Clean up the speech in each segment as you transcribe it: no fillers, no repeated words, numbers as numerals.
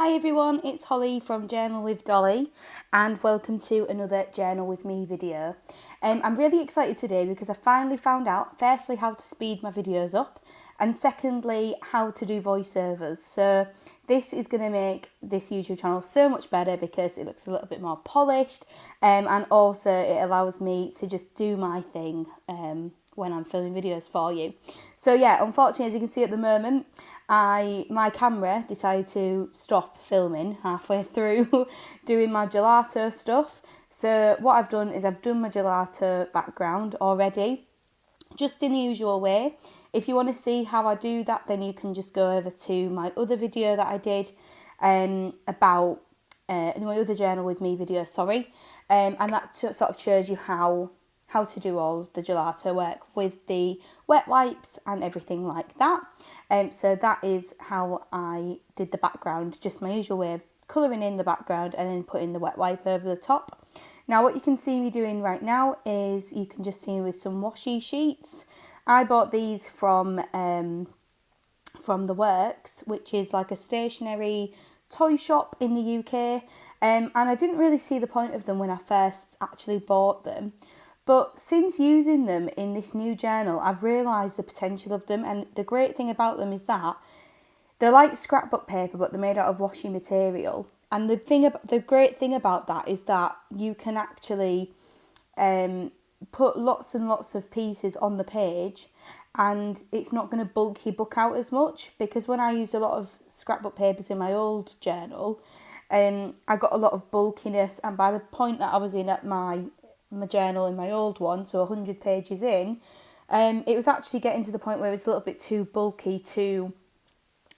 Hi everyone, it's Holly from Journal with Dolly and welcome to another Journal with Me video. I'm really excited today because I finally found out firstly how to speed my videos up and secondly how to do voiceovers. So this is going to make this YouTube channel so much better because it looks a little bit more polished and also it allows me to just do my thing when I'm filming videos for you. So yeah, unfortunately, as you can see at the moment, my camera decided to stop filming halfway through doing my gelato stuff. So what I've done is I've done my gelato background already, just in the usual way. If you want to see how I do that, then you can just go over to my other video that I did about my other Journal with Me video, and that sort of shows you how to do all the gelato work with the wet wipes and everything like that. So that is how I did the background, just my usual way of colouring in the background and then putting the wet wipe over the top. Now what you can see me doing right now is you can just see me with some washi sheets. I bought these from The Works, which is like a stationery toy shop in the UK. And I didn't really see the point of them when I first actually bought them. But since using them in this new journal, I've realised the potential of them, and the great thing about them is that they're like scrapbook paper, but they're made out of washi material. And the great thing about that is that you can actually put lots and lots of pieces on the page, and it's not going to bulk your book out as much, because when I used a lot of scrapbook papers in my old journal, I got a lot of bulkiness, and by the point that I was in at my journal in my old one, so 100 pages in, it was actually getting to the point where it was a little bit too bulky to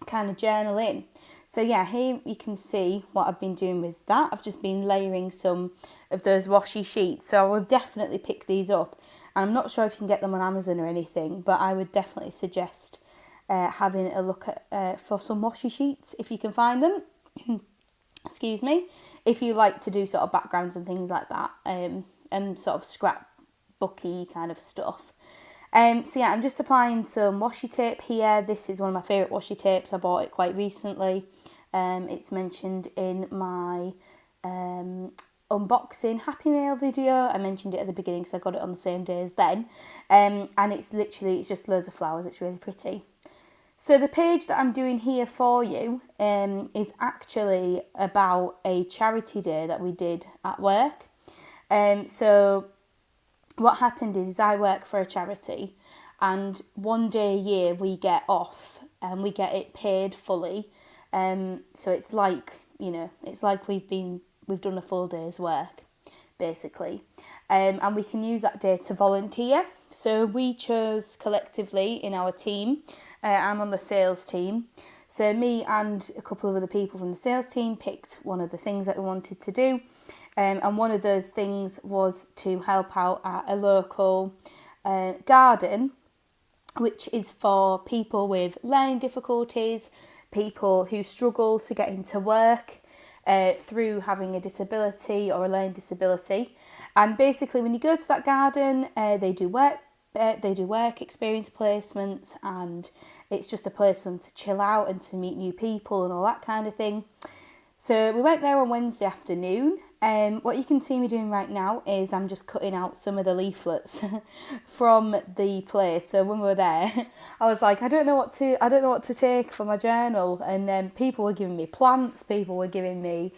kind of journal in. So yeah, here you can see what I've been doing with that. I've just been layering some of those washi sheets, so I will definitely pick these up. And I'm not sure if you can get them on Amazon or anything, but I would definitely suggest having a look at for some washi sheets if you can find them. Excuse me. If you like to do sort of backgrounds and things like that, and sort of scrapbooky kind of stuff. So yeah, I'm just applying some washi tape here. This is one of my favourite washi tapes. I bought it quite recently. It's mentioned in my unboxing Happy Mail video. I mentioned it at the beginning because I got it on the same day as then. And it's just loads of flowers. It's really pretty. So the page that I'm doing here for you is actually about a charity day that we did at work. So what happened is I work for a charity, and one day a year we get off and we get it paid fully. So it's like, it's like we've done a full day's work, basically. And we can use that day to volunteer. So we chose collectively in our team. I'm on the sales team. So me and a couple of other people from the sales team picked one of the things that we wanted to do. And one of those things was to help out at a local garden, which is for people with learning difficulties, people who struggle to get into work through having a disability or a learning disability. And basically, when you go to that garden, they do work experience placements, and it's just a place for them to chill out and to meet new people and all that kind of thing. So we went there on Wednesday afternoon. What you can see me doing right now is I'm just cutting out some of the leaflets from the place. So when we were there, I was like, I don't know what to take for my journal. And then people were giving me plants, people were giving me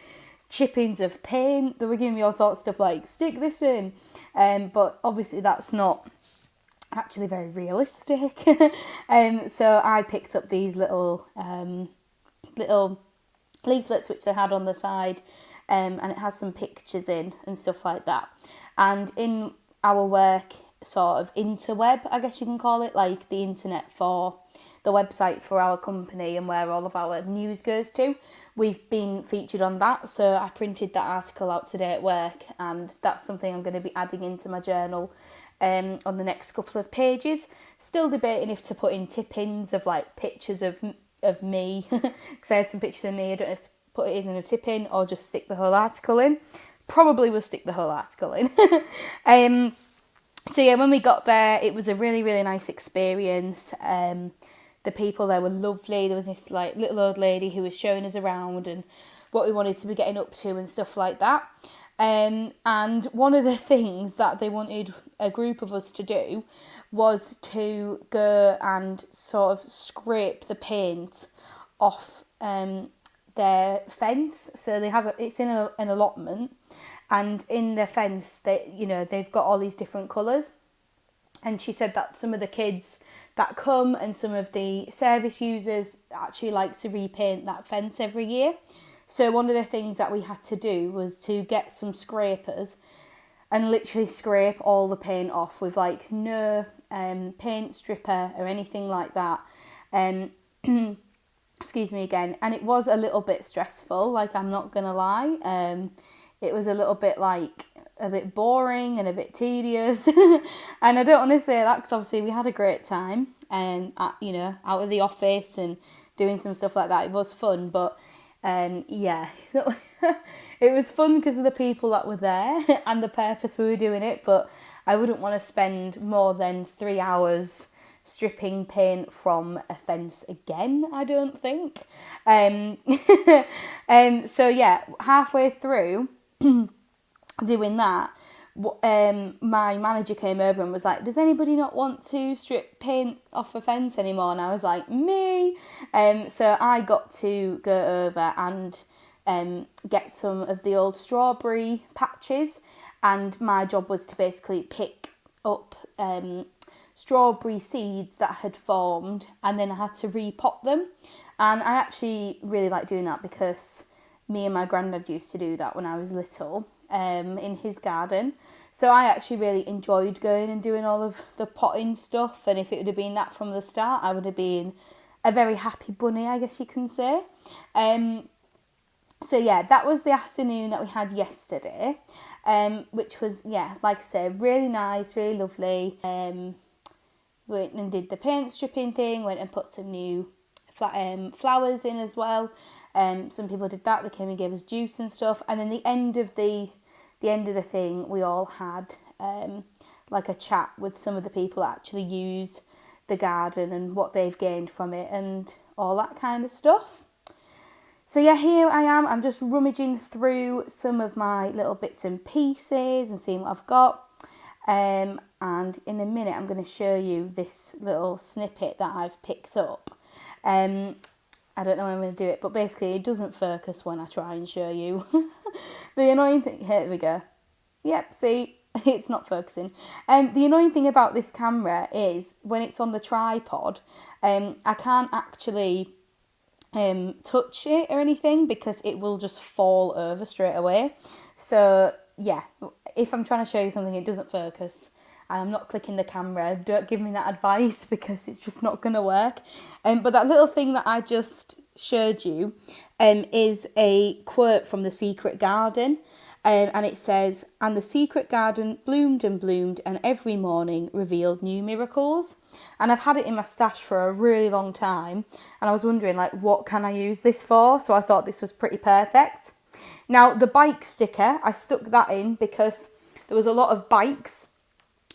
chippings of paint, they were giving me all sorts of stuff like stick this in. But obviously that's not actually very realistic. So I picked up these little leaflets which they had on the side. And it has some pictures in and stuff like that. And in our work sort of interweb, I guess you can call it, like the internet for the website for our company and where all of our news goes to, we've been featured on that. So I printed that article out today at work, and that's something I'm going to be adding into my journal on the next couple of pages. Still debating if to put in tip-ins of like pictures of me, because I had some pictures of me. I don't know if to put it in a tip-in or just stick the whole article in. Probably will stick the whole article in. So yeah, when we got there, it was a really, really nice experience. the people there were lovely. There was this like little old lady who was showing us around and what we wanted to be getting up to and stuff like that. And one of the things that they wanted a group of us to do was to go and sort of scrape the paint off their fence. So they have it's in an allotment, and in their fence they've got all these different colours. And she said that some of the kids that come and some of the service users actually like to repaint that fence every year. So one of the things that we had to do was to get some scrapers and literally scrape all the paint off with like no paint stripper or anything like that. Excuse me again. And it was a little bit stressful, like I'm not gonna lie. It was a little bit like a bit boring and a bit tedious. And I don't want to say that because obviously we had a great time and out of the office and doing some stuff like that. It was fun, but yeah, it was fun because of the people that were there and the purpose we were doing it, but I wouldn't want to spend more than 3 hours stripping paint from a fence again, I don't think. So yeah, halfway through doing that, my manager came over and was like, does anybody not want to strip paint off a fence anymore? And I was like, me. So I got to go over and get some of the old strawberry patches, and my job was to basically pick up strawberry seeds that had formed, and then I had to repot them. And I actually really like doing that because me and my granddad used to do that when I was little in his garden. So I actually really enjoyed going and doing all of the potting stuff, and if it would have been that from the start, I would have been a very happy bunny, I guess you can say. So yeah, that was the afternoon that we had yesterday, which was, yeah, like I said, really nice, really lovely. Went and did the paint stripping thing, went and put some new flowers in as well. Some people did that. They came and gave us juice and stuff. And then the end of the thing, we all had like a chat with some of the people that actually use the garden and what they've gained from it and all that kind of stuff. So yeah, here I am. I'm just rummaging through some of my little bits and pieces and seeing what I've got. And in a minute, I'm going to show you this little snippet that I've picked up. I don't know when I'm going to do it, but basically it doesn't focus when I try and show you. The annoying thing, here we go. Yep, see, it's not focusing. The annoying thing about this camera is when it's on the tripod, I can't actually touch it or anything because it will just fall over straight away. So yeah, if I'm trying to show you something, it doesn't focus and I'm not clicking the camera, don't give me that advice because it's just not going to work. But that little thing that I just showed you is a quote from The Secret Garden. And it says, and the secret garden bloomed and bloomed and every morning revealed new miracles. And I've had it in my stash for a really long time. And I was wondering, like, what can I use this for? So I thought this was pretty perfect. Now, the bike sticker, I stuck that in because there was a lot of bikes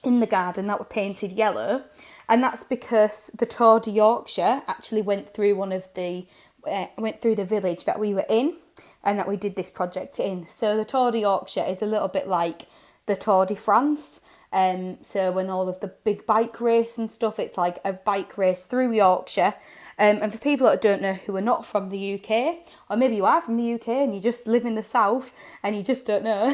in the garden that were painted yellow. And that's because the Tour de Yorkshire actually went through the village that we were in and that we did this project in. So the Tour de Yorkshire is a little bit like the Tour de France. So when all of the big bike race and stuff, it's like a bike race through Yorkshire. And for people that don't know who are not from the UK, or maybe you are from the UK and you just live in the south and you just don't know,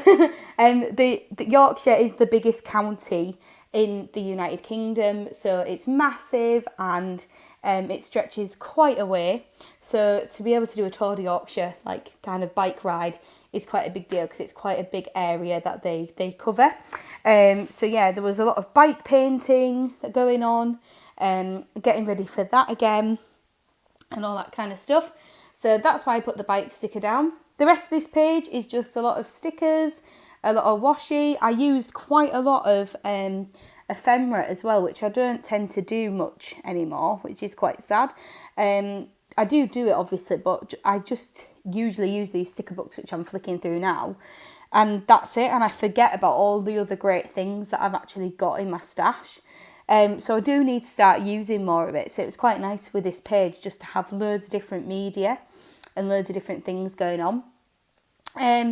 the Yorkshire is the biggest county in the United Kingdom, so it's massive and it stretches quite a way. So to be able to do a Tour de Yorkshire, like kind of bike ride, is quite a big deal because it's quite a big area that they cover. So yeah, there was a lot of bike painting going on, getting ready for that again, and all that kind of stuff. So that's why I put the bike sticker down. The rest of this page is just a lot of stickers, a lot of washi. I used quite a lot of ephemera as well, which I don't tend to do much anymore, which is quite sad. I do it obviously, but I just usually use these sticker books, which I'm flicking through now, and that's it. And I forget about all the other great things that I've actually got in my stash. So I do need to start using more of it. So it was quite nice with this page just to have loads of different media and loads of different things going on.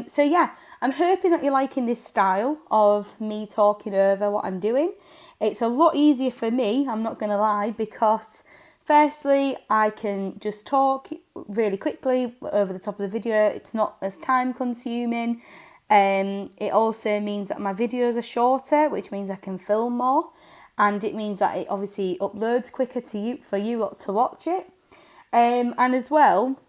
So yeah, I'm hoping that you're liking this style of me talking over what I'm doing. It's a lot easier for me, I'm not going to lie, because firstly, I can just talk really quickly over the top of the video. It's not as time consuming. It also means that my videos are shorter, which means I can film more. And it means that it obviously uploads quicker to you, for you lot to watch it. And as well,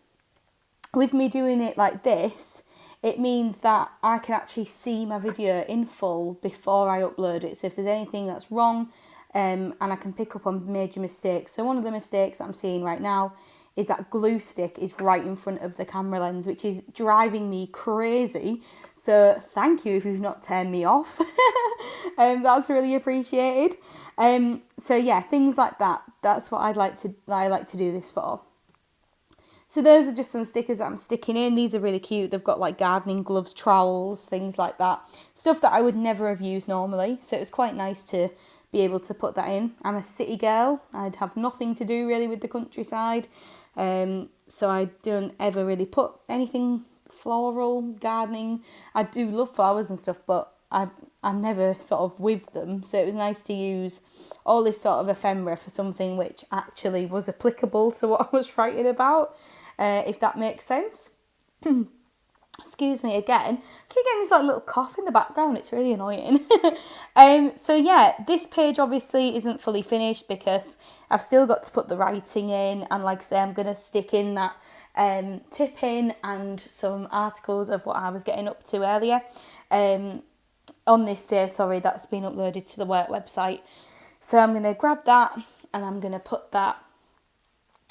with me doing it like this, it means that I can actually see my video in full before I upload it. So if there's anything that's wrong, and I can pick up on major mistakes. So one of the mistakes that I'm seeing right now is that glue stick is right in front of the camera lens, which is driving me crazy. So thank you if you've not turned me off. That's really appreciated. So yeah, things like that. That's what I like to do this for. So those are just some stickers that I'm sticking in. These are really cute. They've got like gardening gloves, trowels, things like that. Stuff that I would never have used normally. So it's quite nice to be able to put that in. I'm a city girl. I'd have nothing to do really with the countryside. So I don't ever really put anything floral, gardening. I do love flowers and stuff, but I'm never sort of with them. So it was nice to use all this sort of ephemera for something which actually was applicable to what I was writing about. If that makes sense. Excuse me again. I keep getting this like little cough in the background. It's really annoying. So yeah, this page obviously isn't fully finished because I've still got to put the writing in, and like I say, I'm going to stick in that tip in and some articles of what I was getting up to earlier. On this day, sorry, that's been uploaded to the work website. So I'm going to grab that and I'm going to put that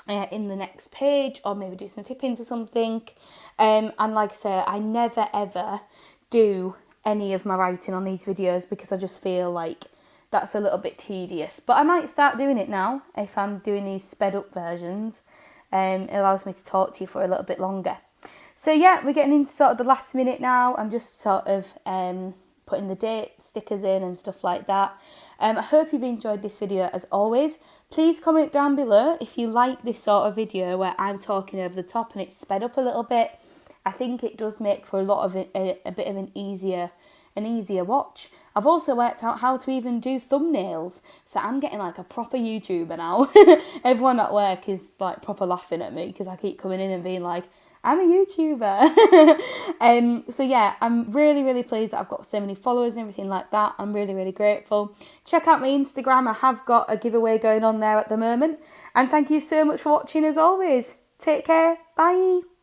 in the next page, or maybe do some tip-ins or something. And like I say, I never ever do any of my writing on these videos because I just feel like that's a little bit tedious. But I might start doing it now if I'm doing these sped up versions. It allows me to talk to you for a little bit longer. So yeah, we're getting into sort of the last minute now. I'm just sort of putting the date stickers in and stuff like that. I hope you've enjoyed this video as always. Please comment down below if you like this sort of video where I'm talking over the top and it's sped up a little bit. I think it does make for a lot of a bit of an easier watch. I've also worked out how to even do thumbnails, so I'm getting like a proper YouTuber now. Everyone at work is like proper laughing at me because I keep coming in and being like, I'm a YouTuber. So yeah, I'm really pleased that I've got so many followers and everything like that. I'm really grateful. Check out my Instagram. I have got a giveaway going on there at the moment. And thank you so much for watching as always. Take care. Bye.